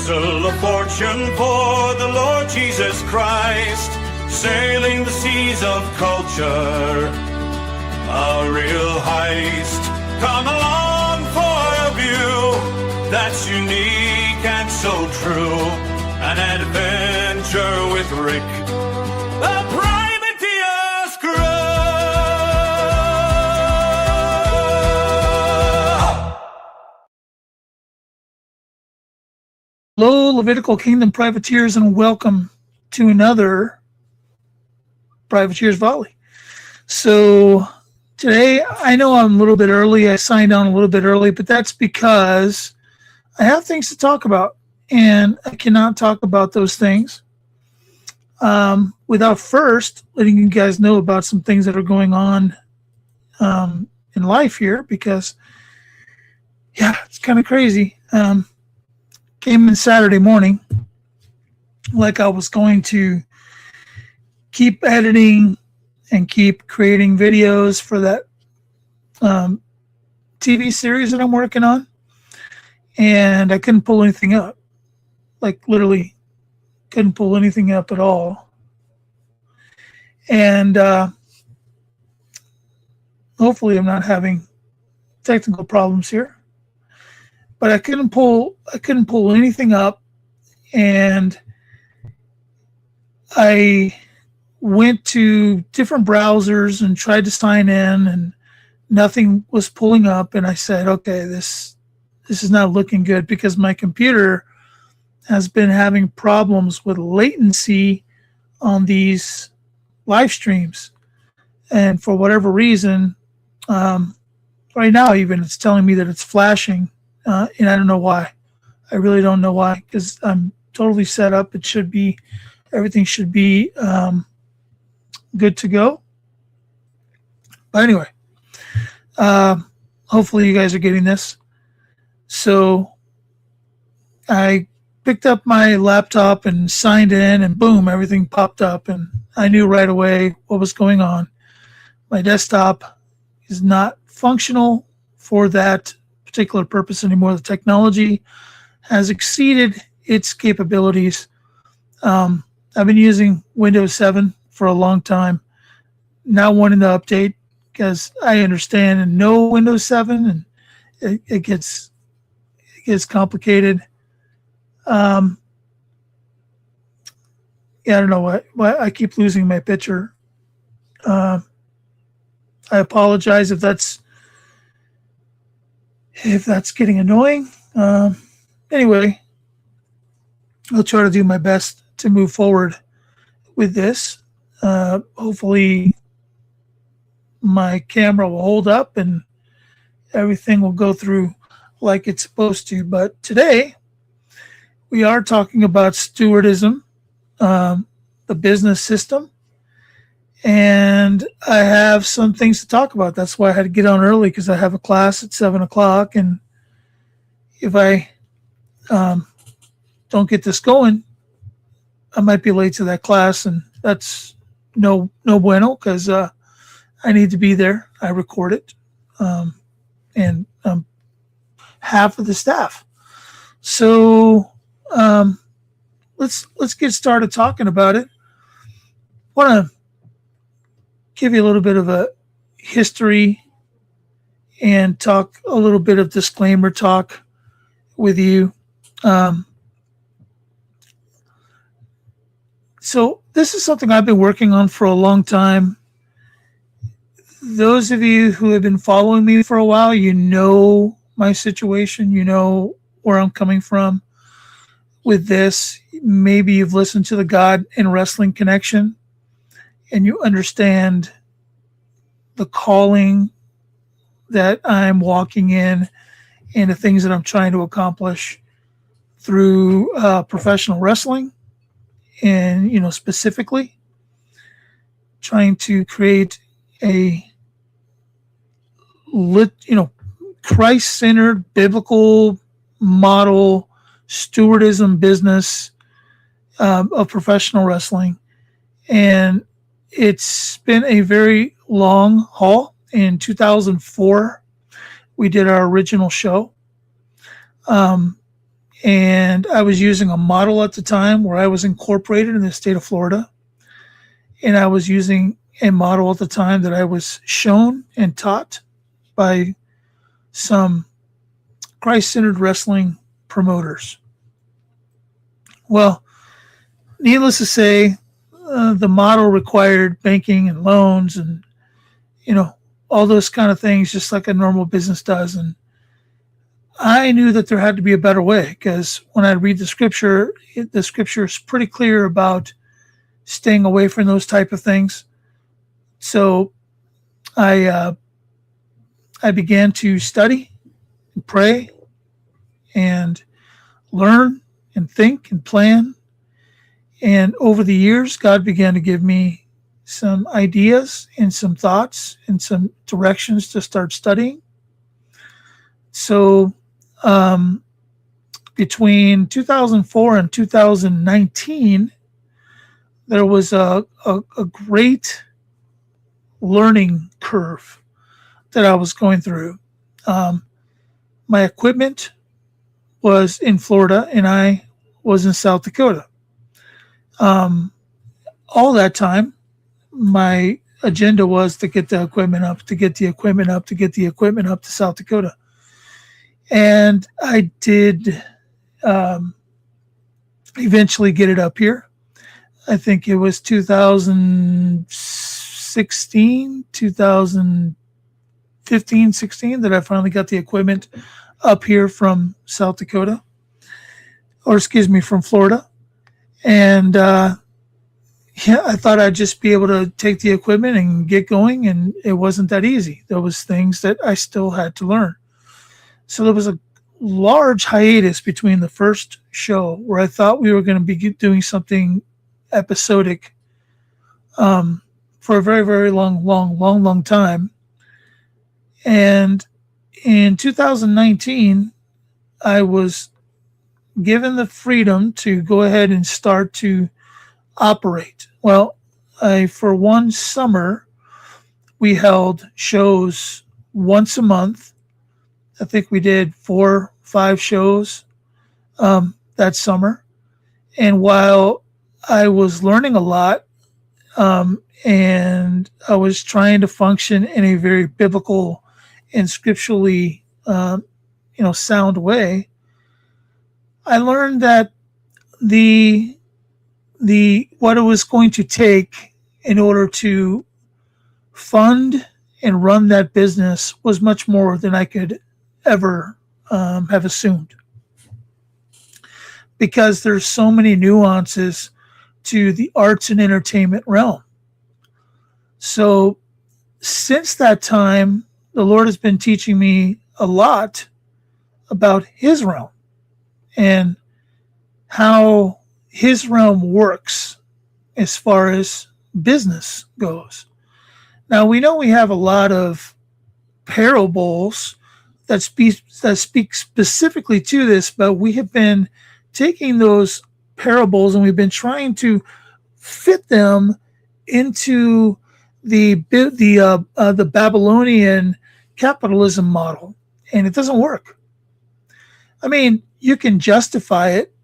vessel of fortune for the Lord Jesus Christ, sailing the seas of culture, a real heist. Come along for a view that's unique and so true, an adventure with Rick, a privateer's crew. Hello, Levitical Kingdom privateers, and welcome to another Privateers Volley. So today, I know I'm a little bit early. I signed on a little bit early, but that's because I have things to talk about, and I cannot talk about those things without first letting you guys know about some things that are going on in life here, because, yeah, it's kind of crazy. Came in Saturday morning like I was going to keep editing and keep creating videos for that TV series that I'm working on, and I couldn't pull anything up. Like, literally couldn't pull anything up at all. And hopefully I'm not having technical problems here. But I couldn't pull anything up, and I went to different browsers and tried to sign in, and nothing was pulling up. And I said, okay, this is not looking good, because my computer has been having problems with latency on these live streams, and for whatever reason, right now even it's telling me that it's flashing. And I don't know why. I really don't know why, because I'm totally set up. Everything should be good to go. But anyway, hopefully you guys are getting this. So I picked up my laptop and signed in, and boom, everything popped up, and I knew right away what was going on. My desktop is not functional for that particular purpose anymore. The technology has exceeded its capabilities. I've been using Windows 7 for a long time, not wanting to update, because I understand and know Windows 7, and it gets complicated. Yeah, I don't know why I keep losing my picture. I apologize if that's getting annoying. Anyway, I'll try to do my best to move forward with this. Hopefully my camera will hold up and everything will go through like it's supposed to. But today we are talking about stewardism, the business system, and I have some things to talk about. That's why I had to get on early, because I have a class at 7 o'clock. And if I don't get this going, I might be late to that class. And that's no bueno, because I need to be there. I record it. And half of the staff. So let's get started talking about it. I want to give you a little bit of a history and talk a little bit of disclaimer talk with you. So this is something I've been working on for a long time. Those of you who have been following me for a while, you know my situation, you know where I'm coming from with this. Maybe you've listened to the God and Wrestling Connection, and you understand the calling that I'm walking in and the things that I'm trying to accomplish through professional wrestling, and specifically trying to create a Christ-centered biblical model stewardism business of professional wrestling. And it's been a very long haul. In 2004, we did our original show. And I was using a model at the time where I was incorporated in the state of Florida. And I was using a model at the time that I was shown and taught by some Christ-centered wrestling promoters. Well, needless to say, the model required banking and loans and, all those kind of things, just like a normal business does. And I knew that there had to be a better way, because when I read the scripture is pretty clear about staying away from those type of things. So I began to study and pray and learn and think and plan. And over the years, God began to give me some ideas and some thoughts and some directions to start studying. So between 2004 and 2019, there was a great learning curve that I was going through. My equipment was in Florida and I was in South Dakota. All that time, my agenda was to get the equipment up to South Dakota. And I did eventually get it up here. I think it was 2015, 16 that I finally got the equipment up here from South Dakota, from Florida. And I thought I'd just be able to take the equipment and get going, and it wasn't that easy. There was things that I still had to learn. So there was a large hiatus between the first show where I thought we were going to be doing something episodic for a very, very long time. And in 2019, I was given the freedom to go ahead and start to operate. Well, for one summer, we held shows once a month. I think we did 4 or 5 shows that summer. And while I was learning a lot, and I was trying to function in a very biblical and scripturally, sound way, I learned that what it was going to take in order to fund and run that business was much more than I could ever have assumed, because there's so many nuances to the arts and entertainment realm. So since that time, the Lord has been teaching me a lot about his realm and how his realm works as far as business goes. Now, we know we have a lot of parables that speak specifically to this, but we have been taking those parables and we've been trying to fit them into the Babylonian capitalism model, and it doesn't work. I mean, you can justify it,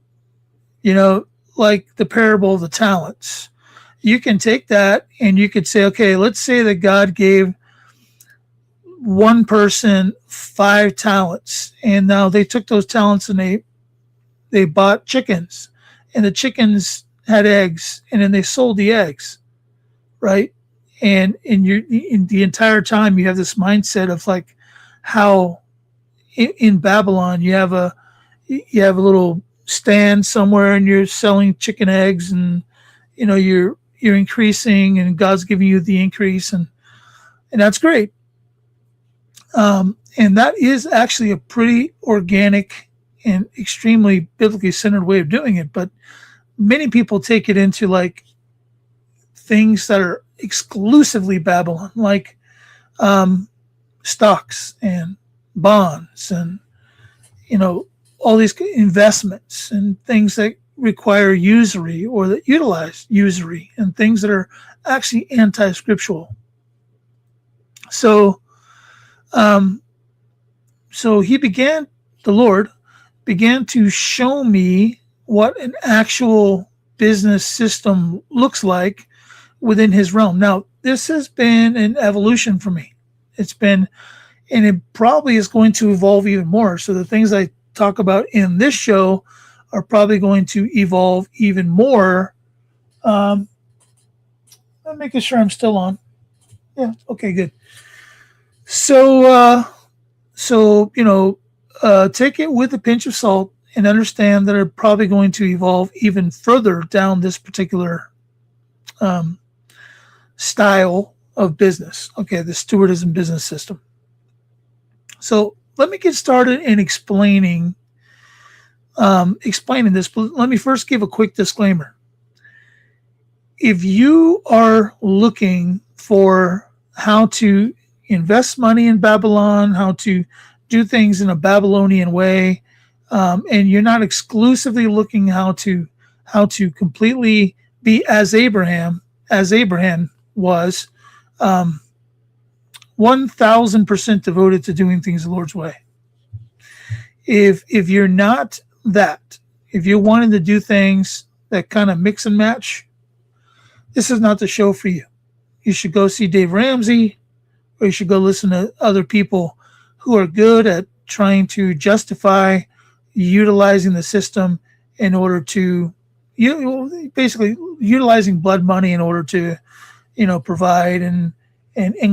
like the parable of the talents. You can take that and you could say, okay, let's say that God gave one person 5 talents, and now they took those talents and they bought chickens, and the chickens had eggs, and then they sold the eggs, right? And in the entire time, you have this mindset of like how in Babylon you have a little stand somewhere and you're selling chicken eggs, and you're increasing, and God's giving you the increase, and that's great. And that is actually a pretty organic and extremely biblically centered way of doing it. But many people take it into like things that are exclusively Babylon, like stocks and bonds and, all these investments and things that require usury or that utilize usury, and things that are actually anti-scriptural. So the Lord began to show me what an actual business system looks like within his realm. Now, this has been an evolution for me. It's been, and it probably is going to evolve even more. So the things I talk about in this show are probably going to evolve even more. I'm making sure I'm still on. Yeah. Okay, good. So, take it with a pinch of salt and understand that are probably going to evolve even further down this particular style of business. Okay, the stewardism business system. So let me get started in explaining this. But let me first give a quick disclaimer. If you are looking for how to invest money in Babylon, how to do things in a Babylonian way, and you're not exclusively looking how to completely be as Abraham was, 1,000% devoted to doing things the Lord's way. If you're not that, if you're wanting to do things that kind of mix and match, this is not the show for you. You should go see Dave Ramsey, or you should go listen to other people who are good at trying to justify utilizing the system in order to, basically utilizing blood money in order to, provide and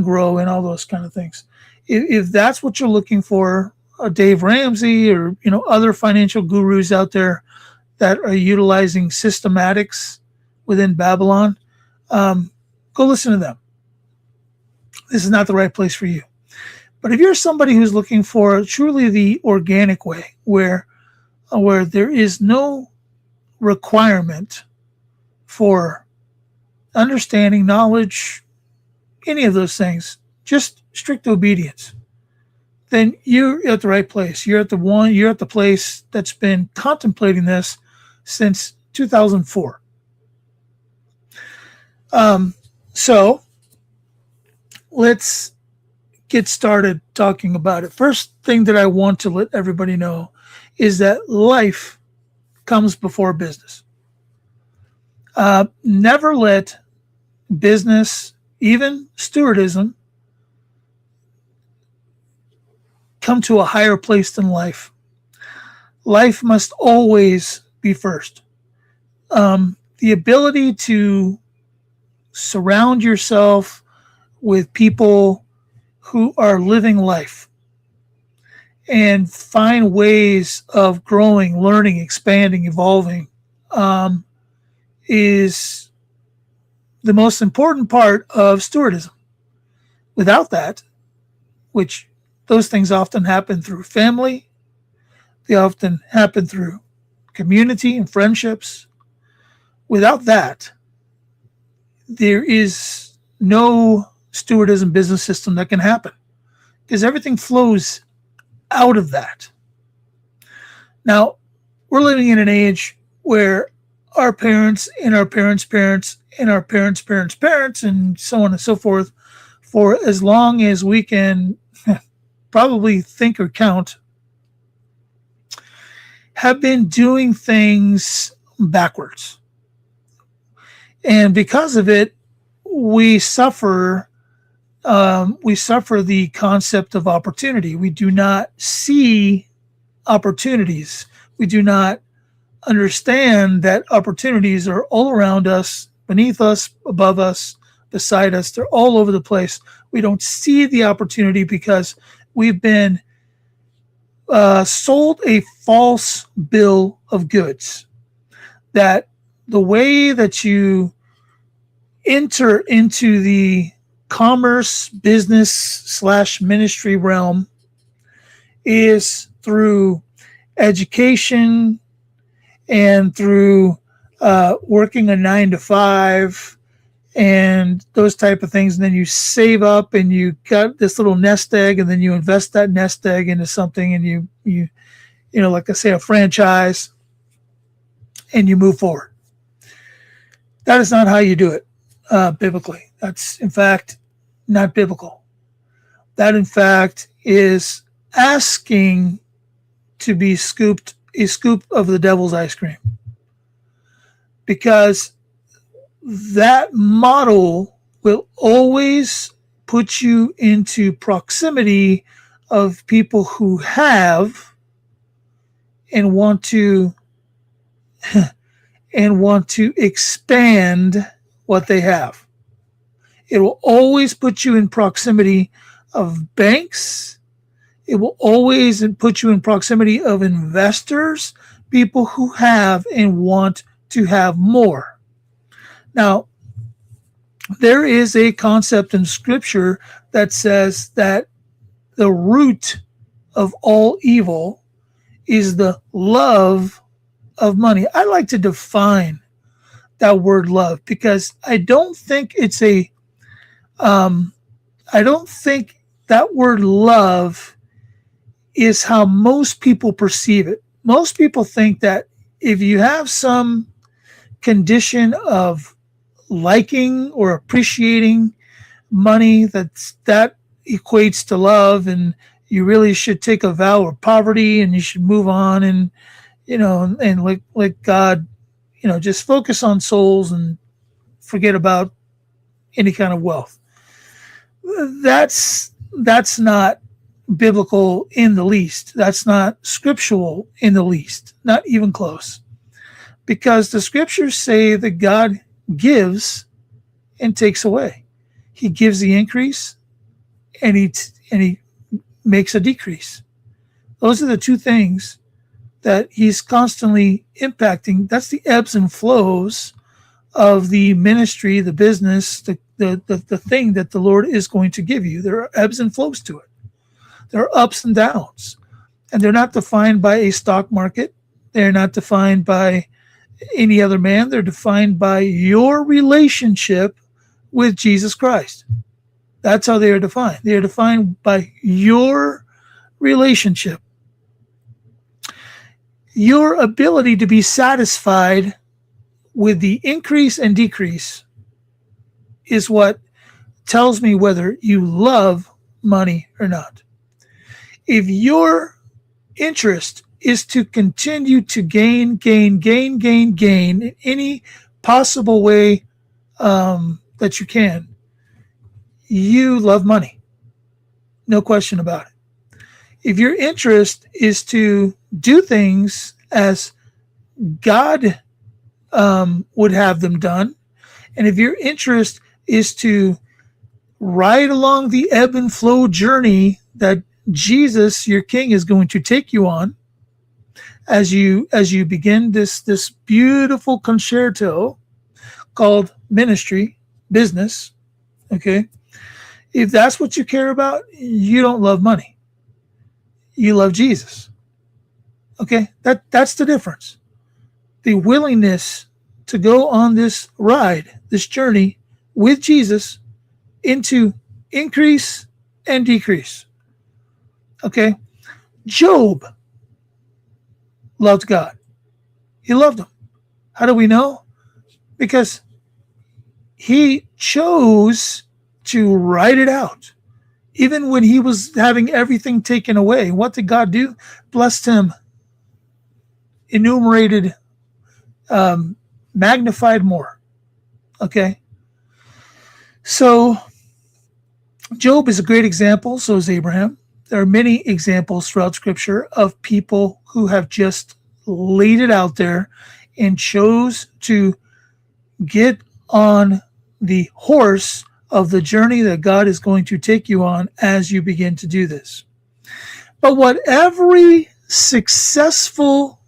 grow and all those kind of things. If that's what you're looking for, Dave Ramsey or other financial gurus out there that are utilizing systematics within Babylon, go listen to them. This is not the right place for you. But if you're somebody who's looking for truly the organic way, where there is no requirement for understanding, knowledge, any of those things, just strict obedience, then you're at the right place. You're at the place that's been contemplating this since 2004. So let's get started talking about it. First thing that I want to let everybody know is that life comes before business. Never let business, even stewardism, come to a higher place than life. Life must always be first. The ability to surround yourself with people who are living life and find ways of growing, learning, expanding, evolving is the most important part of stewardism. Without that, which those things often happen through family, they often happen through community and friendships. Without that, there is no stewardism business system that can happen, because everything flows out of that. Now, we're living in an age where our parents and our parents' parents and our parents' parents' parents and so on and so forth, for as long as we can probably think or count, have been doing things backwards. And because of it, we suffer the concept of opportunity. We do not see opportunities. We do not understand that opportunities are all around us, beneath us, above us, beside us. They're all over the place. We don't see the opportunity because we've been sold a false bill of goods, that the way that you enter into the commerce, business / ministry realm is through education and through working a 9-to-5 and those type of things. And then you save up and you got this little nest egg, and then you invest that nest egg into something, and you like I say, a franchise, and you move forward. That is not how you do it biblically. That's, in fact, not biblical. That, in fact, is asking to be scooped a scoop of the devil's ice cream, because that model will always put you into proximity of people who have and want to expand what they have. It will always put you in proximity of banks. It will always put you in proximity of investors, people who have and want to have more. Now, there is a concept in Scripture that says that the root of all evil is the love of money. I like to define that word love, because I don't think it's I don't think that word love is how most people perceive it. Most people think that if you have some condition of liking or appreciating money, that equates to love, and you really should take a vow of poverty and you should move on, and let God, just focus on souls and forget about any kind of wealth. That's not biblical in the least. That's not scriptural in the least, not even close. Because the scriptures say that God gives and takes away. He gives the increase and he makes a decrease. Those are the two things that he's constantly impacting. That's the ebbs and flows of the ministry, the business, the thing that the Lord is going to give you. There are ebbs and flows to it. There are ups and downs. And they're not defined by a stock market. They're not defined by any other man. They're defined by your relationship with Jesus Christ. That's how they are defined. They are defined by your relationship. Your ability to be satisfied with the increase and decrease is what tells me whether you love money or not. If your interest is to continue to gain in any possible way that you can, you love money. No question about it. If your interest is to do things as God would have them done, and if your interest is to ride along the ebb and flow journey that Jesus, your King, is going to take you on, as you begin this beautiful concerto called ministry, business, okay? If that's what you care about, you don't love money. You love Jesus. Okay? That's the difference. The willingness to go on this ride, this journey with Jesus into increase and decrease. Okay? Job loved God. He loved him. How do we know? Because he chose to write it out. Even when he was having everything taken away, what did God do? Blessed him, enumerated, magnified more. Okay? So Job is a great example, so is Abraham. There are many examples throughout Scripture of people who have just laid it out there and chose to get on the horse of the journey that God is going to take you on as you begin to do this. But what every successful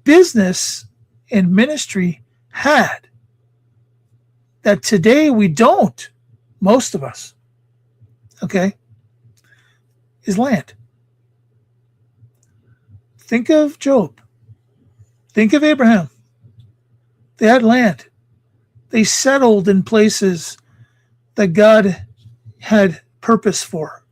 business and ministry had, that today we don't, most of us, okay, is land. Think of Job. Think of Abraham. They had land. They settled in places that God had purpose for.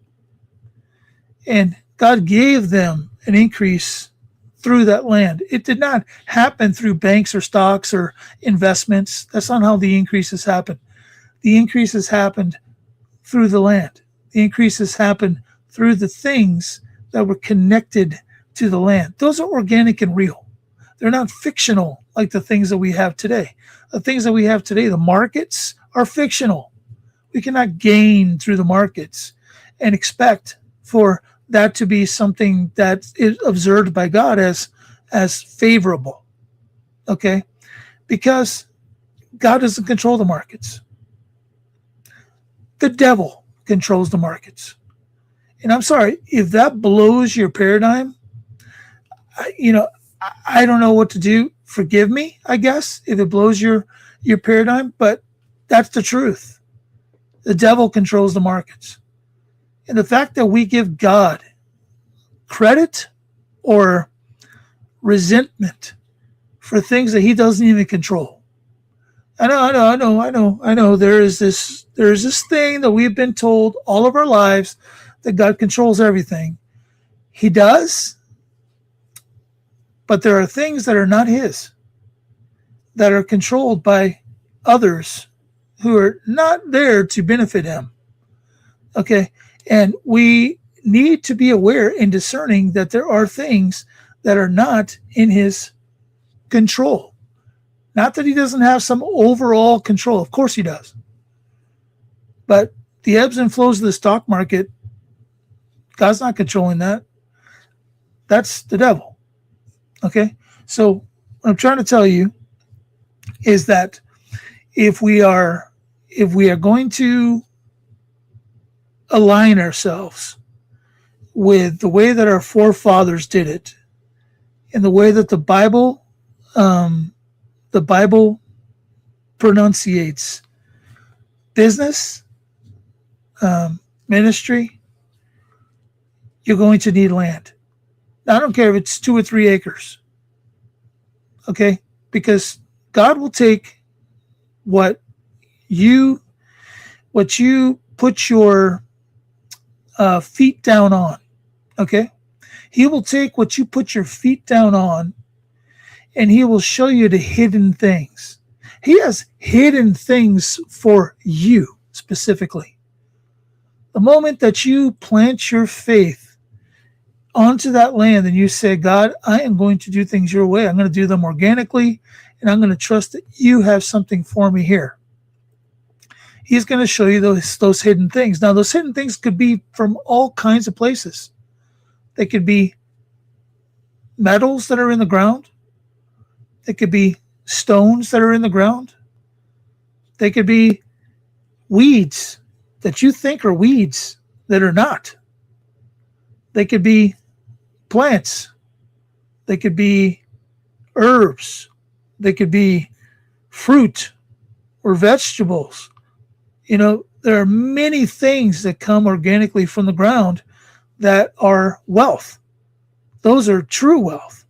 And God gave them an increase through that land. It did not happen through banks or stocks or investments. That's not how the increases happened. The increases happened through the land. The increases happened through the things that were connected to the land. Those are organic and real. They're not fictional like the things that we have today. The things that we have today, the markets, are fictional. We cannot gain through the markets and expect for that to be something that is observed by God as favorable. Okay? Because God doesn't control the markets. The devil controls the markets. And I'm sorry, if that blows your paradigm, I don't know what to do. Forgive me, I guess, if it blows your paradigm, but that's the truth. The devil controls the markets. And the fact that we give God credit or resentment for things that he doesn't even control. I know. There's this thing that we've been told all of our lives that God controls everything. He does, but there are things that are not his, that are controlled by others who are not there to benefit him. Okay? And we need to be aware and discerning that there are things that are not in his control. Not that he doesn't have some overall control. Of course he does. But the ebbs and flows of the stock market, God's not controlling that. That's the devil. Okay? So what I'm trying to tell you is that if we are going to align ourselves with the way that our forefathers did it, and the way that the Bible pronunciates business, ministry, you're going to need land. Now, I don't care if it's 2 or 3 acres. Okay? Because God will take what you put your feet down on. Okay? He will take what you put your feet down on, and he will show you the hidden things. He has hidden things for you specifically. The moment that you plant your faith onto that land and you say, God, I am going to do things your way. I'm going to do them organically, and I'm going to trust that you have something for me here. He's going to show you those hidden things. Now, those hidden things could be from all kinds of places. They could be metals that are in the ground. They could be stones that are in the ground. They could be weeds that you think are weeds that are not. They could be plants. They could be herbs. They could be fruit or vegetables. There are many things that come organically from the ground that are wealth. Those are true wealth.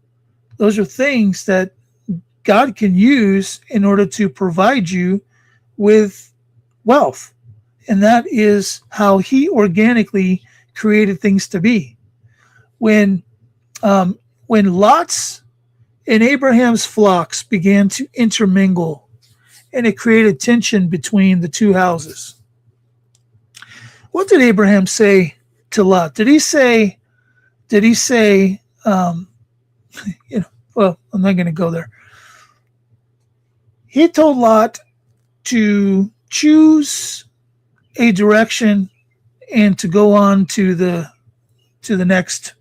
Those are things that God can use in order to provide you with wealth. And that is how he organically created things to be. When Lot's and Abraham's flocks began to intermingle, and it created tension between the two houses. What did Abraham say to Lot? Did he say, well, I'm not going to go there. He told Lot to choose a direction and to go on to the next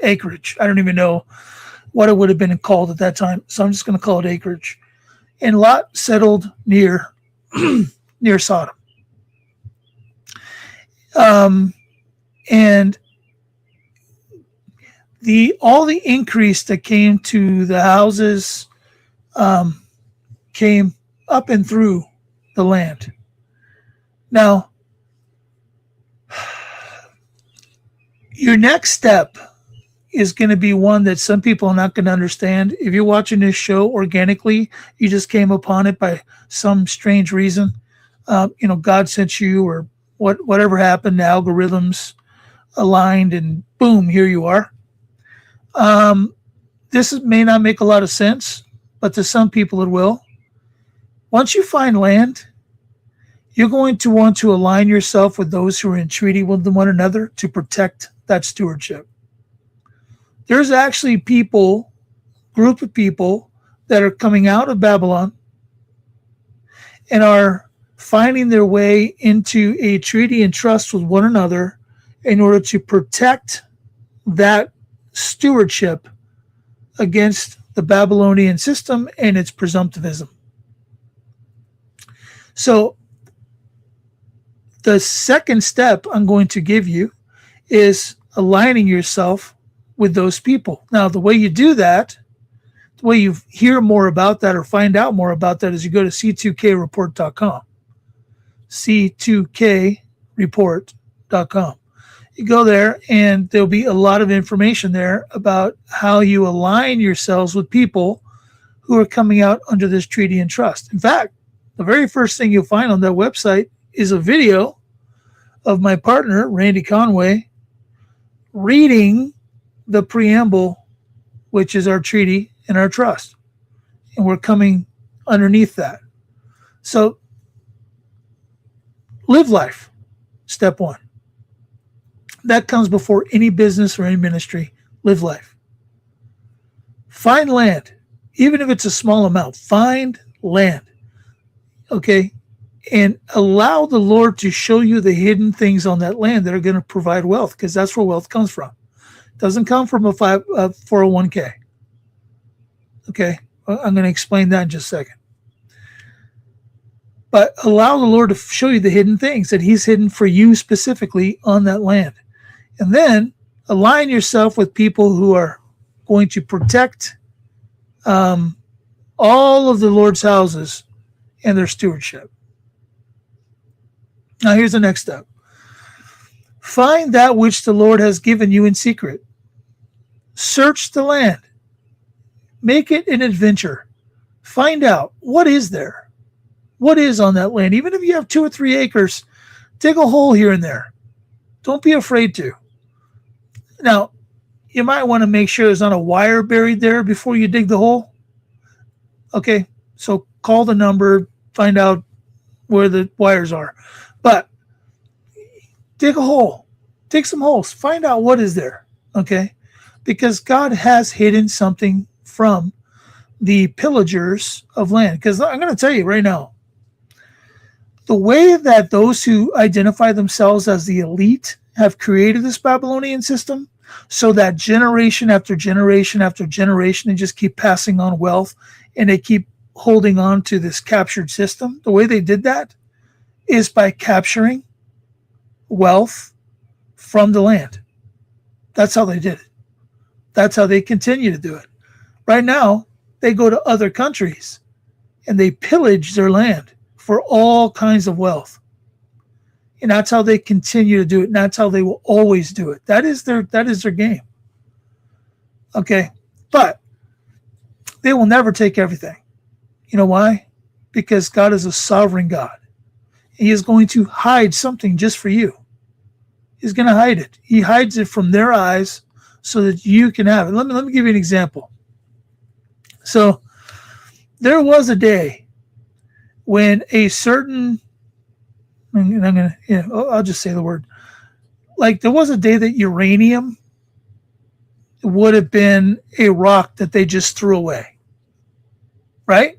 acreage. I don't even know what it would have been called at that time, so I'm just going to call it acreage. And Lot settled near Sodom. And all the increase that came to the houses came up and through the land. Now, your next step is going to be one that some people are not going to understand. If you're watching this show organically, you just came upon it by some strange reason. God sent you, or whatever happened, the algorithms aligned, and boom, here you are. This may not make a lot of sense, but to some people it will. Once you find land, you're going to want to align yourself with those who are in treaty with one another to protect that stewardship. There's actually group of people that are coming out of Babylon and are finding their way into a treaty and trust with one another in order to protect that stewardship against the Babylonian system and its presumptivism. So the second step I'm going to give you is aligning yourself with those people. Now, the way you do that, the way you hear more about that or find out more about that is you go to c2kreport.com. c2kreport.com. You go there and there'll be a lot of information there about how you align yourselves with people who are coming out under this treaty and trust. In fact, the very first thing you'll find on that website is a video of my partner, Randy Conway, reading the preamble, which is our treaty and our trust. And we're coming underneath that. So live life, step one. That comes before any business or any ministry. Live life. Find land, even if it's a small amount. Find land, okay? And allow the Lord to show you the hidden things on that land that are going to provide wealth, because that's where wealth comes from. It doesn't come from a 401k. Okay, I'm going to explain that in just a second. But allow the Lord to show you the hidden things that He's hidden for you specifically on that land. And then align yourself with people who are going to protect all of the Lord's houses and their stewardship. Now, here's the next step. Find that which the Lord has given you in secret. Search the land. Make it an adventure. Find out what is there. What is on that land? Even if you have 2 or 3 acres, dig a hole here and there. Don't be afraid to. Now, you might want to make sure there's not a wire buried there before you dig the hole. Okay, so call the number, find out where the wires are. But dig a hole. Dig some holes. Find out what is there. Okay, because God has hidden something from the pillagers of land. Because I'm going to tell you right now, the way that those who identify themselves as the elite have created this Babylonian system so that generation after generation after generation, they just keep passing on wealth and they keep holding on to this captured system. The way they did that is by capturing wealth from the land. That's how they did it. That's how they continue to do it. Right now, they go to other countries and they pillage their land for all kinds of wealth. And that's how they continue to do it. And that's how they will always do it. That is their game. Okay. But they will never take everything. You know why? Because God is a sovereign God. He is going to hide something just for you. He's going to hide it. He hides it from their eyes so that you can have it. Let me give you an example. So there was a day when a certain, I'll just say the word. Like there was a day that uranium would have been a rock that they just threw away, right?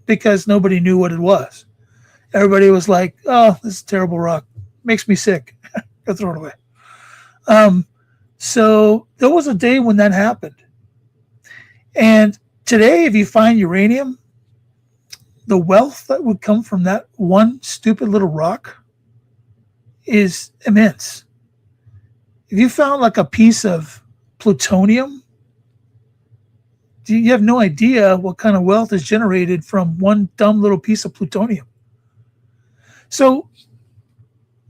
Because nobody knew what it was. Everybody was like, "Oh, this is a terrible rock. Makes me sick. Go throw it away." So there was a day when that happened. And today, if you find uranium, the wealth that would come from that one stupid little rock is immense. If you found like a piece of plutonium, you have no idea what kind of wealth is generated from one dumb little piece of plutonium. So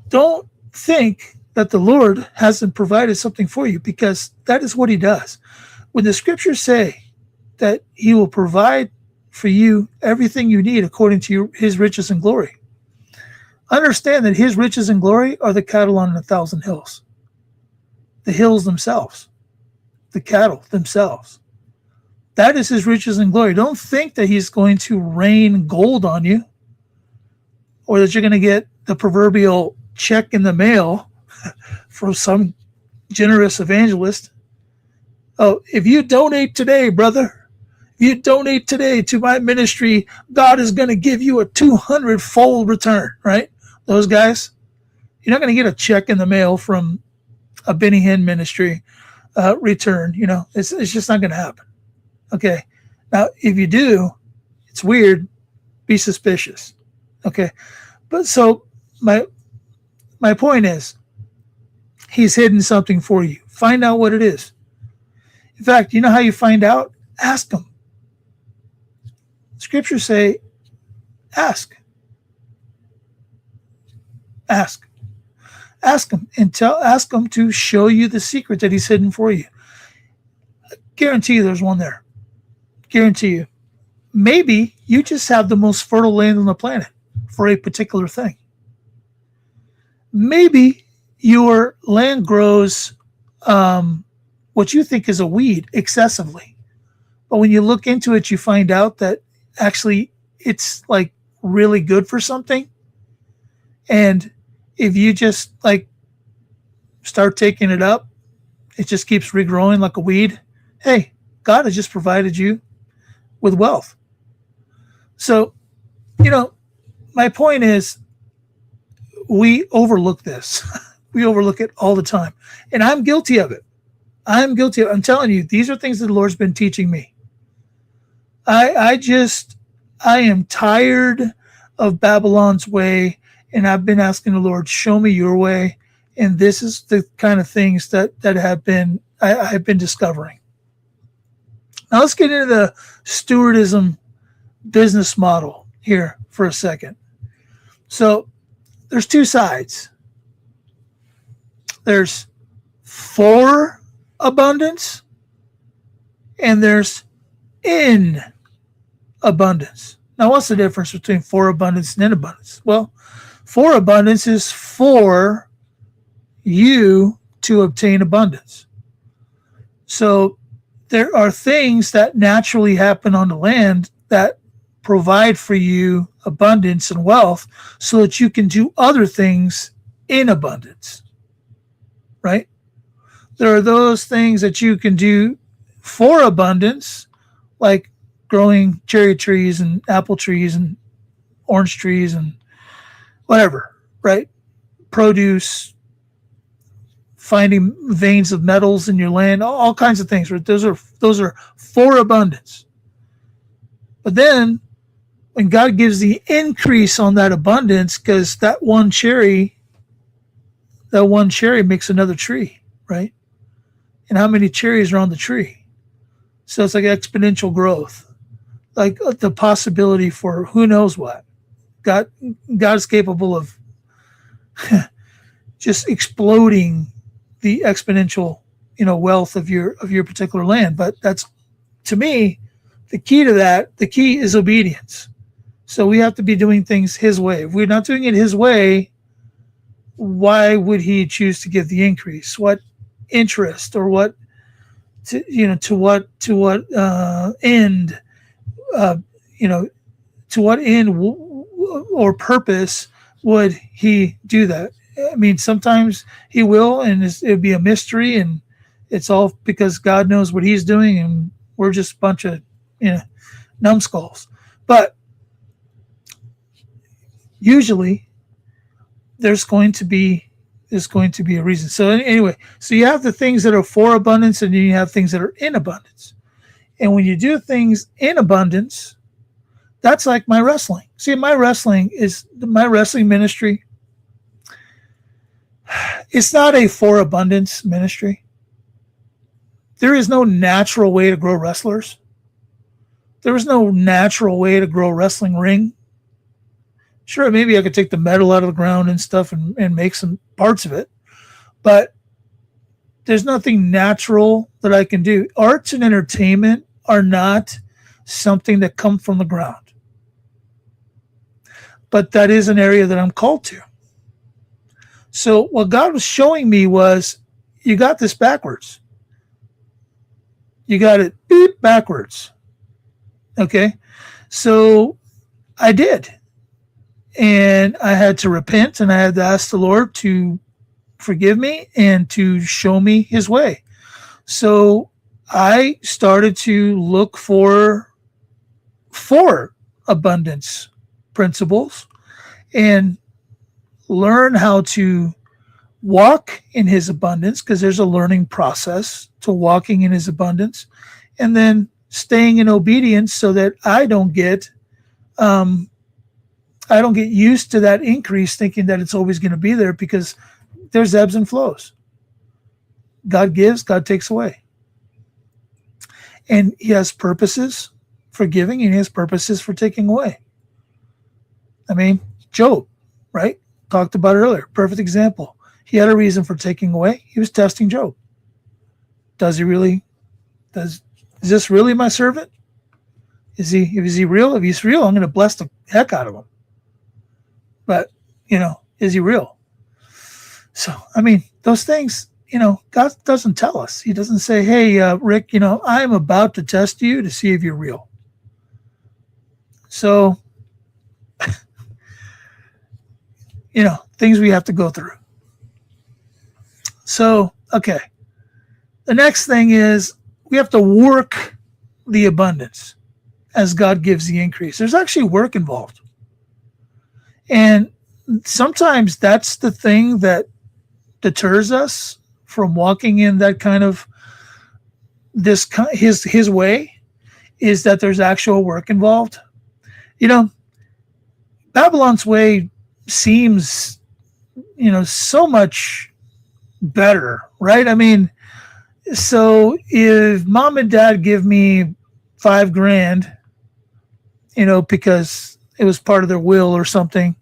don't think that the Lord hasn't provided something for you, because that is what He does. When the scriptures say that He will provide for you everything you need according to His riches and glory, understand that His riches and glory are the cattle on 1,000 hills. The hills themselves, the cattle themselves. That is His riches and glory. Don't think that He's going to rain gold on you, or that you're going to get the proverbial check in the mail from some generous evangelist. Oh, if you donate today, brother, if you donate today to my ministry, God is going to give you a 200-fold return, right? Those guys, you're not going to get a check in the mail from a Benny Hinn ministry return. It's just not going to happen. Okay. Now, if you do, it's weird. Be suspicious. Okay. But so my point is, he's hidden something for you. Find out what it is. In fact, you know how you find out? Ask him. Scriptures say, ask. Ask. Ask him and ask him to show you the secret that he's hidden for you. Guarantee you there's one there. Guarantee you. Maybe you just have the most fertile land on the planet for a particular thing. Maybe your land grows what you think is a weed excessively. But when you look into it, you find out that actually it's like really good for something. And if you just like start taking it up, it just keeps regrowing like a weed. Hey, God has just provided you with wealth. So, my point is, we overlook this. We overlook it all the time. And I'm guilty of it. I'm telling you, these are things that the Lord's been teaching me. I am tired of Babylon's way, and I've been asking the Lord, show me your way. And this is the kind of things that have been I've been discovering. Now let's get into the stewardism business model here for a second. So there's two sides. There's for abundance and there's in abundance. Now, what's the difference between for abundance and in abundance? Well, for abundance is for you to obtain abundance. So there are things that naturally happen on the land that provide for you abundance and wealth so that you can do other things in abundance, right? There are those things that you can do for abundance, like growing cherry trees and apple trees and orange trees and whatever, right? Produce, finding veins of metals in your land, all kinds of things, right? Those are for abundance. But then when God gives the increase on that abundance, because that one cherry makes another tree, right? And how many cherries are on the tree? So it's like exponential growth, like the possibility for who knows what. God is capable of just exploding the exponential, wealth of your particular land. But that's, to me, the key is obedience. So we have to be doing things his way. If we're not doing it his way, why would he choose to give the increase? What interest or what to what end to what end or purpose would he do that? I mean, sometimes he will, and it'd be a mystery, and it's all because God knows what he's doing, and we're just a bunch of numbskulls. But usually there's going to be a reason. So anyway, so you have the things that are for abundance, and then you have things that are in abundance. And when you do things in abundance, that's like my wrestling. See, my wrestling ministry. It's not a for abundance ministry. There is no natural way to grow wrestlers. There is no natural way to grow a wrestling ring. Sure, maybe I could take the metal out of the ground and stuff and make some parts of it, but there's nothing natural that I can do. Arts and entertainment are not something that come from the ground, but that is an area that I'm called to. So what God was showing me was, you got this backwards. You got it backwards. Okay. So I did. And I had to repent, and I had to ask the Lord to forgive me and to show me his way. So I started to look for abundance principles and learn how to walk in his abundance, because there's a learning process to walking in his abundance, and then staying in obedience so that I don't get used to that increase thinking that it's always going to be there, because there's ebbs and flows. God gives, God takes away. And he has purposes for giving and he has purposes for taking away. I mean, Job, right? Talked about it earlier. Perfect example. He had a reason for taking away. He was testing Job. Is this really my servant? Is he real? If he's real, I'm going to bless the heck out of him. But, is he real? So, I mean, those things, God doesn't tell us. He doesn't say, hey, Rick, I'm about to test you to see if you're real. So, things we have to go through. So, okay. The next thing is we have to work the abundance as God gives the increase. There's actually work involved. And sometimes that's the thing that deters us from walking in that kind of his way, is that there's actual work involved. Babylon's way seems, so much better, right? I mean, so if mom and dad give me $5,000, because it was part of their will or something,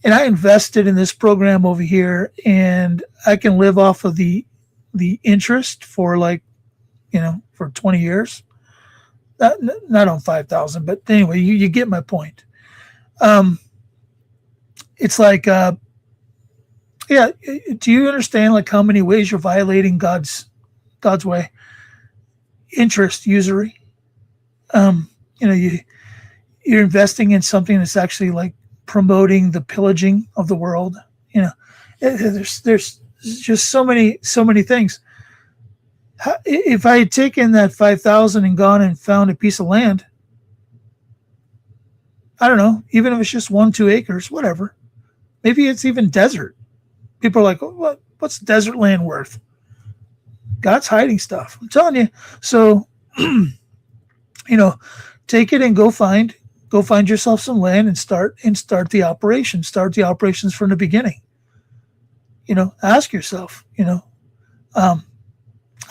and I invested in this program over here, and I can live off of the interest for for 20 years. Not on 5,000, but anyway, you get my point. It's like, do you understand how many ways you're violating God's way? Interest, usury. You're investing in something that's actually promoting the pillaging of the world. There's just so many things. If I had taken that 5,000 and gone and found a piece of land, I don't know, even if it's just 1-2 acres, whatever. Maybe it's even desert. People are like, what's desert land worth? God's hiding stuff. I'm telling you. So, take it and go find yourself some land and start the operation. Start the operations from the beginning. Ask yourself, how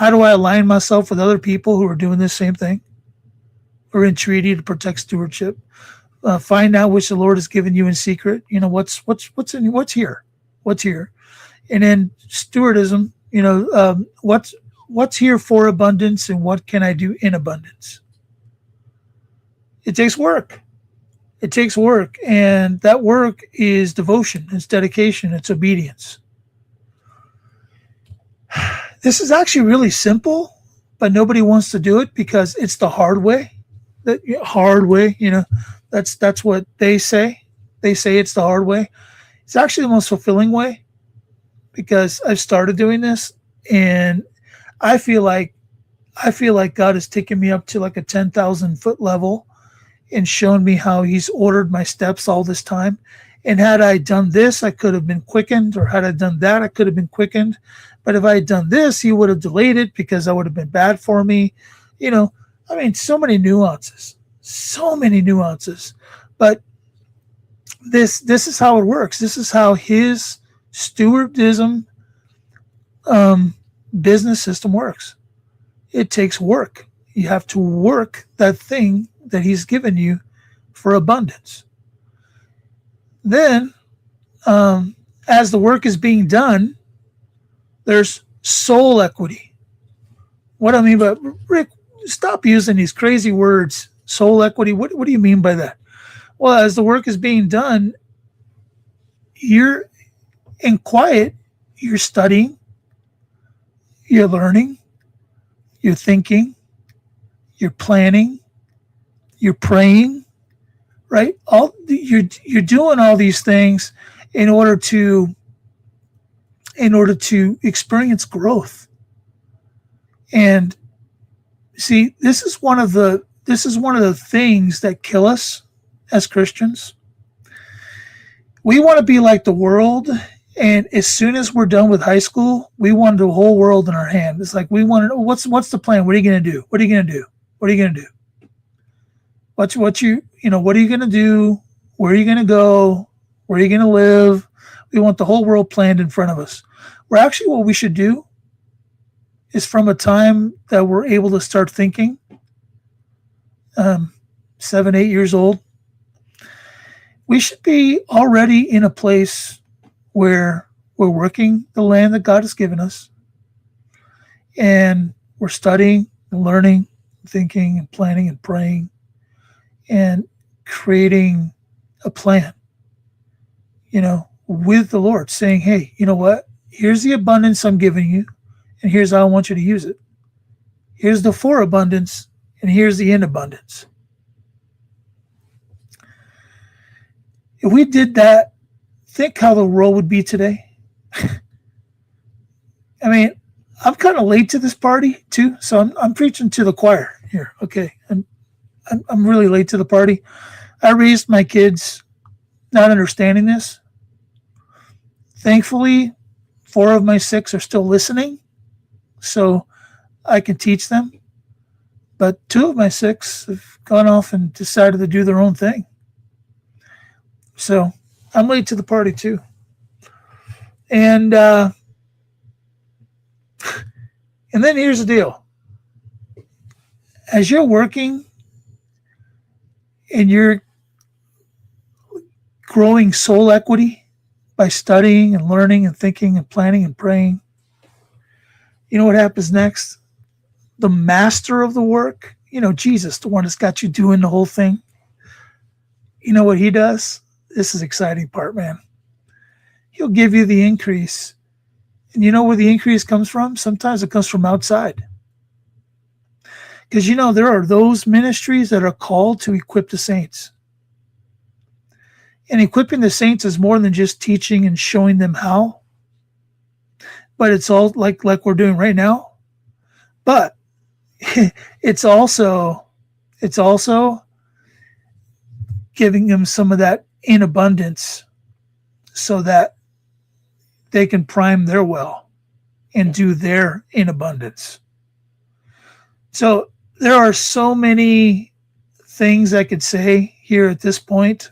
do I align myself with other people who are doing the same thing? We're in treaty to protect stewardship. Find out which the Lord has given you in secret. What's here, and then stewardism. What's here for abundance, and what can I do in abundance? It takes work. And that work is devotion, it's dedication, it's obedience. This is actually really simple, but nobody wants to do it because it's the hard way. That's what they say. They say it's the hard way. It's actually the most fulfilling way, because I've started doing this, and I feel like God has taken me up to a 10,000 foot level and shown me how he's ordered my steps all this time. And had I done this, I could have been quickened, or had I done that, I could have been quickened. But if I had done this, he would have delayed it because that would have been bad for me. So many nuances. But this is how it works. This is how his stewardism business system works. It takes work. You have to work that thing that he's given you for abundance. Then, as the work is being done, there's soul equity. What I mean by, Rick, stop using these crazy words. Soul equity. What do you mean by that? Well, as the work is being done, you're in quiet, you're studying, you're learning, you're thinking, you're planning, you're praying, right? You're doing all these things in order to experience growth. And See, this is one of the things that kill us as Christians. We want to be like the world, and as soon as we're done with high school, we want the whole world in our hand. It's like we want to know what's the plan? What are you going to do? What are you going to do? What are you going to do? What are you going to do? Where are you going to go? Where are you going to live? We want the whole world planned in front of us. Where actually what we should do is from a time that we're able to start thinking, 7, 8 years old, we should be already in a place where we're working the land that God has given us, and we're studying and learning, thinking and planning and praying and creating a plan, with the Lord, saying, hey, you know what? Here's the abundance I'm giving you, and here's how I want you to use it. Here's the for abundance, and here's the in abundance. If we did that, think how the world would be today. I mean, I'm kind of late to this party too, so I'm preaching to the choir here. Okay, I'm really late to the party. I raised my kids not understanding this. Thankfully, 4 of my 6 are still listening, so I can teach them. But 2 of my 6 have gone off and decided to do their own thing. So I'm late to the party too. And then here's the deal. As you're working and you're growing soul equity by studying and learning and thinking and planning and praying, you know what happens next? The master of the work, Jesus, the one that's got you doing the whole thing, you know what he does? This is the exciting part, man. He'll give you the increase. And you know where the increase comes from? Sometimes it comes from outside. Because, there are those ministries that are called to equip the saints. And equipping the saints is more than just teaching and showing them how. But it's all like we're doing right now. But it's also giving them some of that in abundance so that they can prime their well and do their in abundance. So there are so many things I could say here at this point,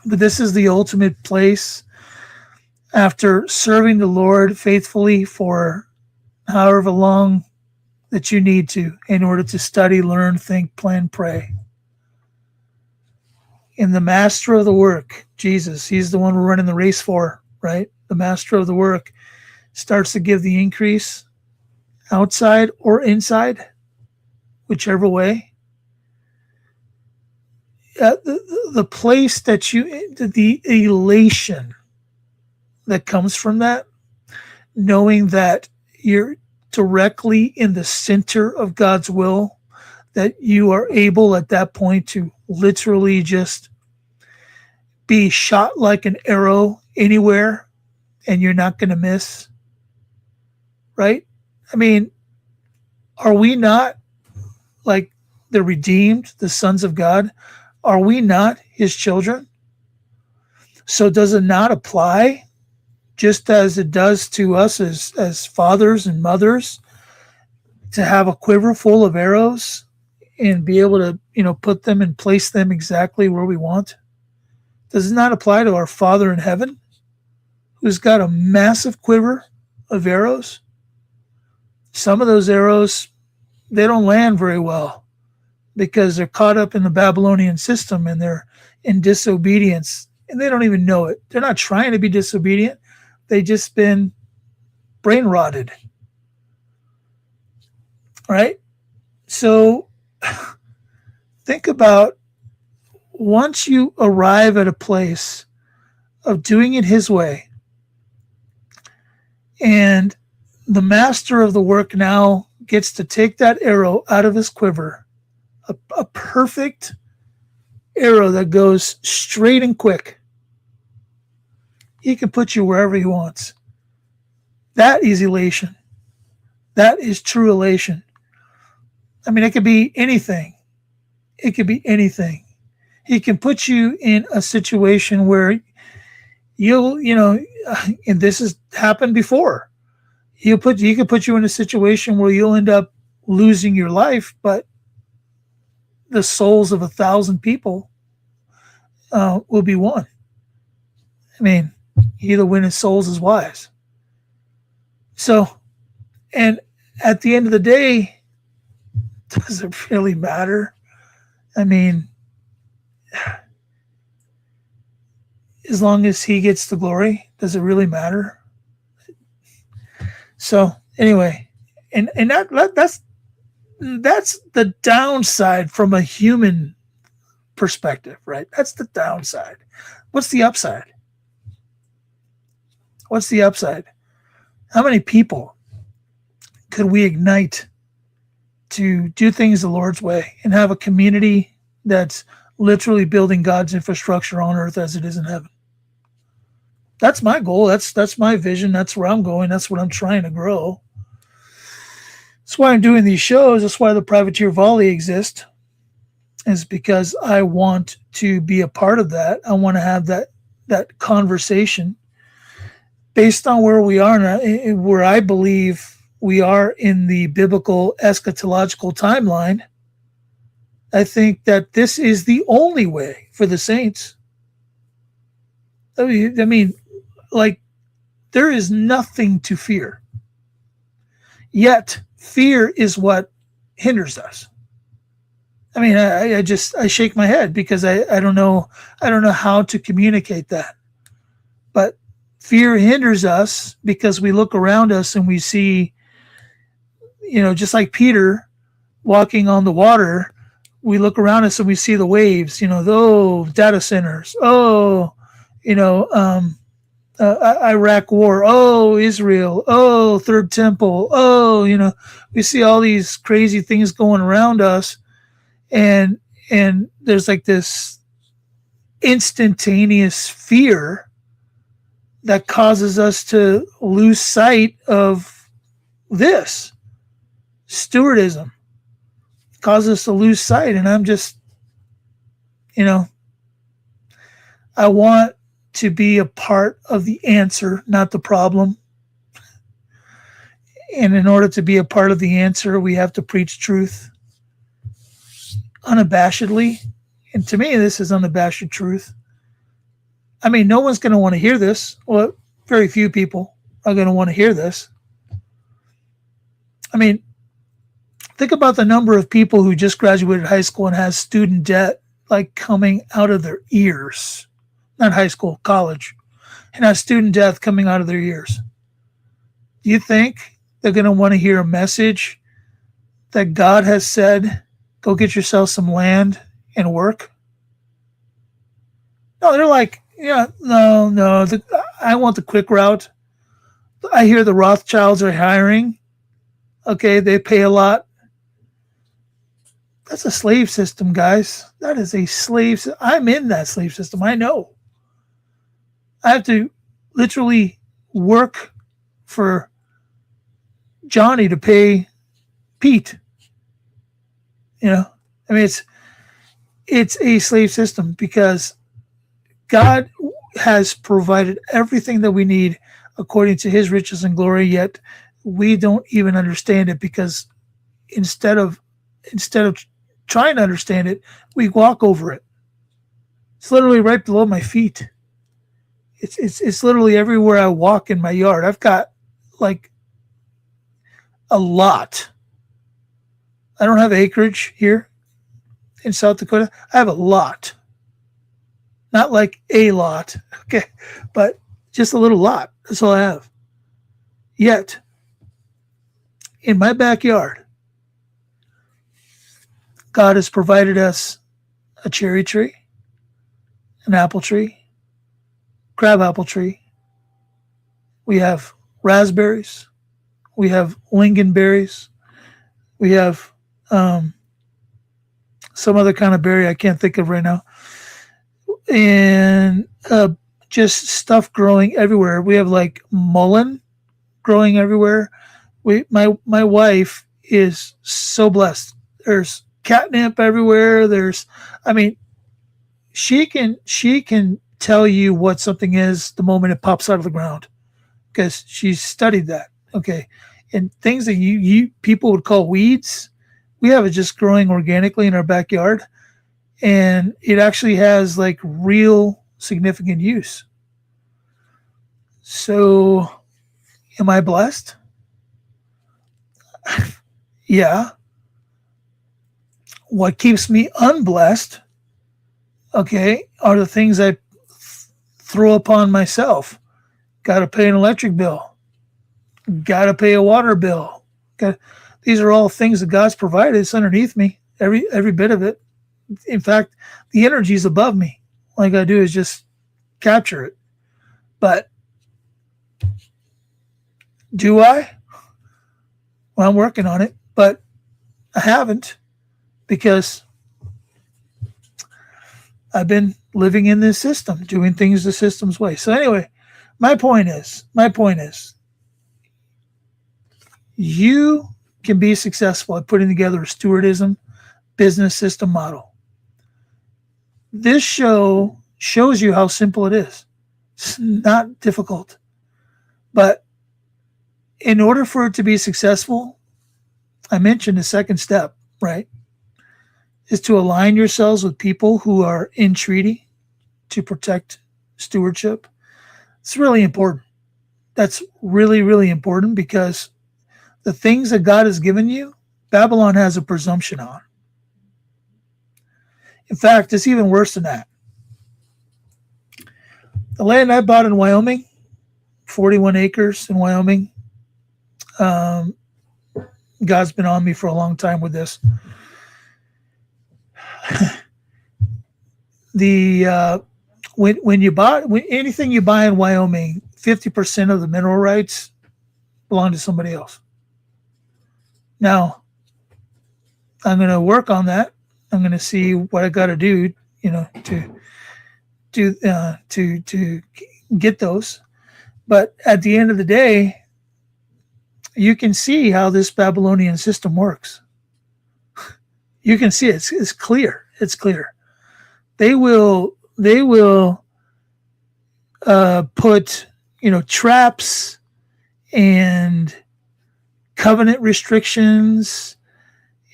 but this is the ultimate place after serving the Lord faithfully for however long that you need to in order to study, learn, think, plan, pray. And the master of the work, Jesus, he's the one we're running the race for, right? The master of the work starts to give the increase outside or inside, whichever way. The place that the elation that comes from that, knowing that you're directly in the center of God's will, that you are able at that point to literally just be shot like an arrow anywhere and you're not going to miss, right? I mean, are we not like the redeemed, the sons of God? Are we not his children? So does it not apply just as it does to us as fathers and mothers to have a quiver full of arrows and be able to, put them and place them exactly where we want? Does it not apply to our Father in heaven, who's got a massive quiver of arrows? Some of those arrows, they don't land very well because they're caught up in the Babylonian system and they're in disobedience and they don't even know it. They're not trying to be disobedient. They've just been brain rotted. Right? So think about once you arrive at a place of doing it his way, and the master of the work now gets to take that arrow out of his quiver, a perfect arrow that goes straight and quick. He can put you wherever he wants. That is elation. That is true elation. I mean, it could be anything. It could be anything. He can put you in a situation where and this has happened before. He could put you in a situation where you'll end up losing your life, but the souls of 1,000 people will be won. I mean, either win his souls is wise. So, and at the end of the day, does it really matter? I mean, as long as he gets the glory, does it really matter? So anyway, and that's the downside from a human perspective, right? That's the downside. What's the upside? What's the upside? How many people could we ignite to do things the Lord's way and have a community that's literally building God's infrastructure on earth as it is in heaven? That's my goal. That's my vision. That's where I'm going. That's what I'm trying to grow. That's why I'm doing these shows. That's why the Privateer Volley exists, is because I want to be a part of that. I want to have that conversation based on where we are now, where I believe we are in the biblical eschatological timeline. I think that this is the only way for the saints. I mean, like, there is nothing to fear. Yet, fear is what hinders us. I mean, I shake my head because I don't know how to communicate that. But fear hinders us because we look around us and we see, just like Peter walking on the water, we look around us and we see the waves, data centers, Iraq war, Israel, third temple, we see all these crazy things going around us, and there's like this instantaneous fear that causes us to lose sight of this stewardism, causes us to lose sight. And I'm just, I want to be a part of the answer, not the problem. And in order to be a part of the answer, we have to preach truth unabashedly. And to me, this is unabashed truth. I mean, no one's going to want to hear this. Well, very few people are going to want to hear this. I mean, think about the number of people who just graduated high school and has student debt like coming out of their ears. Not high school, college, and has student debt coming out of their ears. Do you think they're going to want to hear a message that God has said, go get yourself some land and work? No, they're like, no, I want the quick route. I hear the Rothschilds are hiring. Okay, they pay a lot. That's a slave system, guys. That is a slave. I'm in that slave system. I know. I have to literally work for Johnny to pay Pete. I mean, it's a slave system because God has provided everything that we need according to his riches and glory, yet we don't even understand it because instead of trying to understand it, we walk over it. It's literally right below my feet. It's literally everywhere I walk in my yard. I've got like a lot. I don't have acreage here in South Dakota. I have a lot. Not like a lot, okay, but just a little lot. That's all I have. Yet, in my backyard, God has provided us a cherry tree, an apple tree, crabapple tree. We have raspberries. We have lingonberries. We have some other kind of berry I can't think of right now. And just stuff growing everywhere. We have like mullein growing everywhere. My wife is so blessed. there's catnip everywhere. I mean, she can tell you what something is the moment it pops out of the ground because she's studied that. Okay. And things that you people would call weeds, we have it just growing organically in our backyard, and it actually has like real significant use. So, am I blessed? Yeah. What keeps me unblessed, okay, are the things I throw upon myself. Got to pay an electric bill. Got to pay a water bill. These are all things that God's provided. It's underneath me, every bit of it. In fact, the energy is above me. All I got to do is just capture it. But do I? Well, I'm working on it, but I haven't because I've been living in this system, doing things the system's way. So anyway, my point is, you can be successful at putting together a stewardism business system model. This show shows you how simple it is. It's not difficult. But in order for it to be successful, I mentioned the second step, right, is to align yourselves with people who are in treaty to protect stewardship. It's really important. That's really, really important because the things that God has given you, Babylon has a presumption on. In fact, it's even worse than that. The land I bought in Wyoming, 41 acres in Wyoming, God's been on me for a long time with this. When anything you buy in Wyoming, 50% of the mineral rights belong to somebody else. Now, I'm going to work on that. I'm going to see what I got to do, to get those. But at the end of the day, you can see how this Babylonian system works. You can see it. It's clear. It's clear. They will put traps and covenant restrictions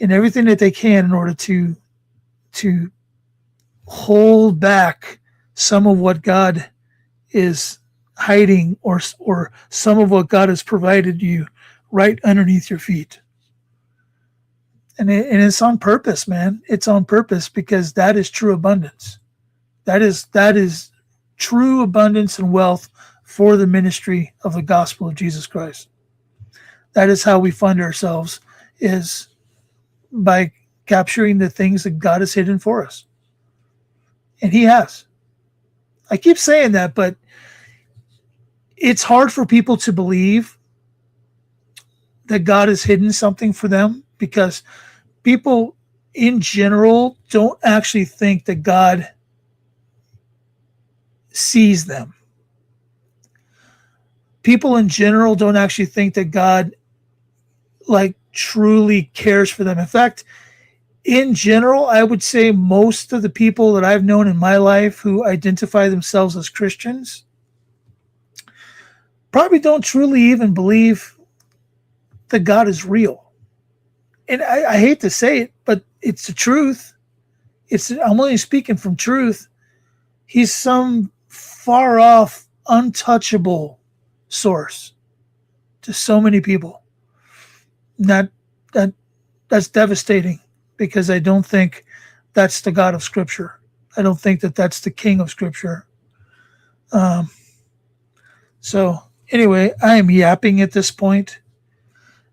and everything that they can in order to hold back some of what God is hiding or some of what God has provided you right underneath your feet. And it's on purpose, man. It's on purpose because that is true abundance. That is true abundance and wealth for the ministry of the gospel of Jesus Christ. That is how we fund ourselves, is by capturing the things that God has hidden for us. And he has. I keep saying that, but it's hard for people to believe that God has hidden something for them because people in general don't actually think that God sees them. People in general don't actually think that God truly cares for them. In fact, in general, I would say most of the people that I've known in my life who identify themselves as Christians probably don't truly even believe that God is real. And I hate to say it, but it's the truth. I'm only speaking from truth. He's some far off, untouchable source to so many people. That's devastating because I don't think that's the God of Scripture. I don't think that that's the King of Scripture. So anyway, I am yapping at this point.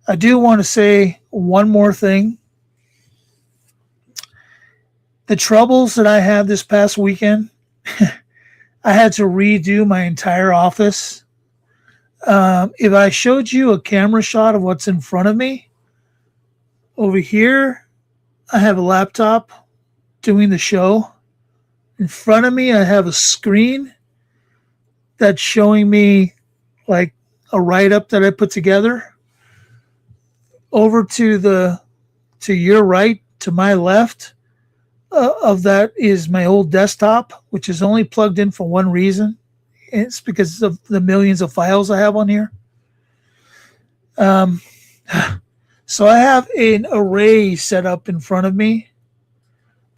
I do want to say one more thing. The troubles that I had this past weekend, I had to redo my entire office. If I showed you a camera shot of what's in front of me, over here, I have a laptop doing the show. In front of me, I have a screen that's showing me like a write-up that I put together. Over to your right, to my left of that is my old desktop, which is only plugged in for one reason. It's because of the millions of files I have on here. So I have an array set up in front of me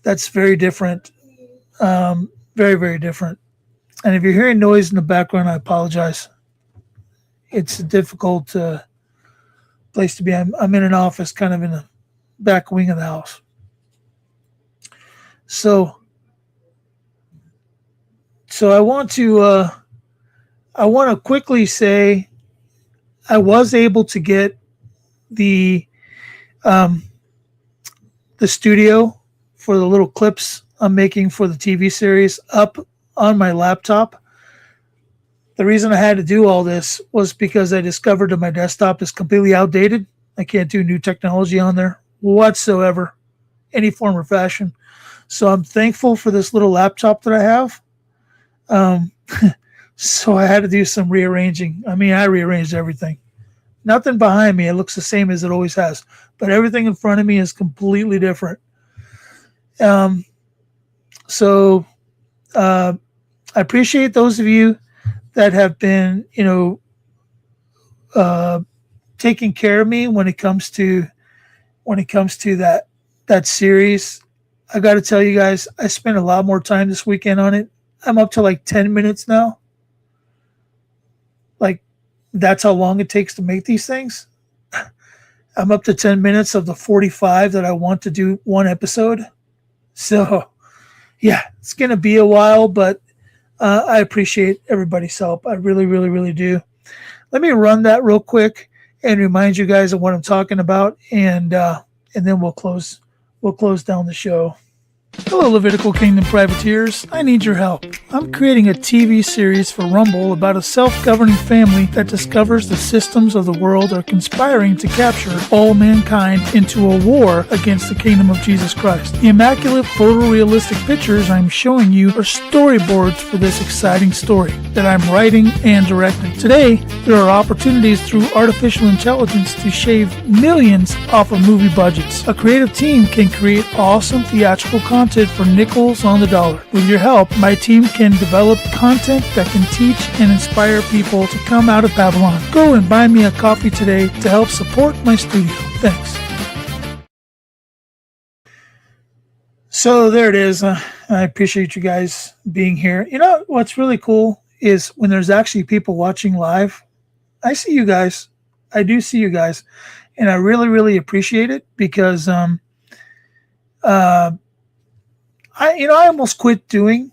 that's very different. Very, very different. And if you're hearing noise in the background, I apologize. It's a difficult place to be. I'm in an office kind of in the back wing of the house. So I want to quickly say I was able to get the studio for the little clips I'm making for the TV series up on my laptop. The reason I had to do all this was because I discovered that my desktop is completely outdated. I can't do new technology on there whatsoever, any form or fashion. So I'm thankful for this little laptop that I have. So I had to do some rearranging. I mean, I rearranged everything. Nothing behind me. It looks the same as it always has. But everything in front of me is completely different. So I appreciate those of you that have been, taking care of me when it comes to that series. I got to tell you guys, I spent a lot more time this weekend on it. I'm up to like 10 minutes now. Like, that's how long it takes to make these things. I'm up to 10 minutes of the 45 that I want to do one episode. So, yeah, it's going to be a while, but I appreciate everybody's help. I really, really, really do. Let me run that real quick and remind you guys of what I'm talking about, and then we'll close down the show. Hello, Levitical Kingdom Privateers. I need your help. I'm creating a TV series for Rumble about a self-governing family that discovers the systems of the world are conspiring to capture all mankind into a war against the kingdom of Jesus Christ. The immaculate photorealistic pictures I'm showing you are storyboards for this exciting story that I'm writing and directing. Today, there are opportunities through artificial intelligence to shave millions off of movie budgets. A creative team can create awesome theatrical content for nickels on the dollar. With your help, my team can develop content that can teach and inspire people to come out of Babylon. Go and buy me a coffee today to help support my studio. Thanks. So there it is. I appreciate you guys being here. You know, what's really cool is when there's actually people watching live. I see you guys. I do see you guys. And I really, really appreciate it because I almost quit doing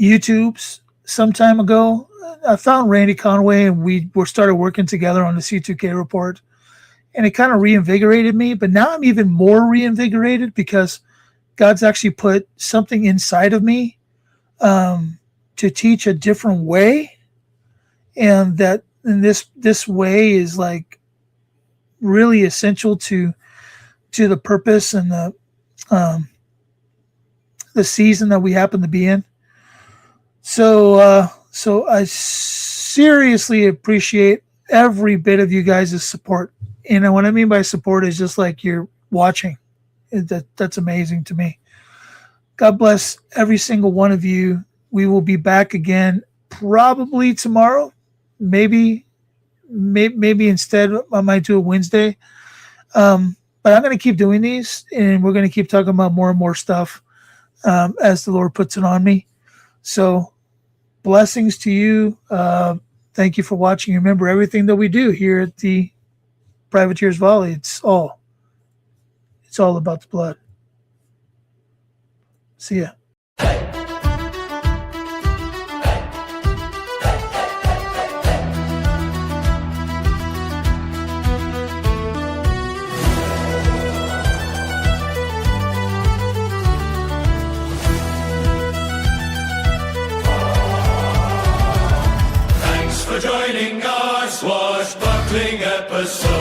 YouTubes some time ago. I found Randy Conway and we started working together on the C2K report, and it kind of reinvigorated me. But now I'm even more reinvigorated because God's actually put something inside of me to teach a different way, and this way is like really essential to the purpose and the season that we happen to be in. So I seriously appreciate every bit of you guys' support. And what I mean by support is just like you're watching. That's amazing to me. God bless every single one of you. We will be back again probably tomorrow. Maybe instead I might do a Wednesday. But I'm going to keep doing these, and we're going to keep talking about more and more stuff as the Lord puts it on me. So blessings to you. Thank you for watching. Remember, everything that we do here at the Privateers Volley, it's all about the blood. See ya. Joining our swashbuckling episode.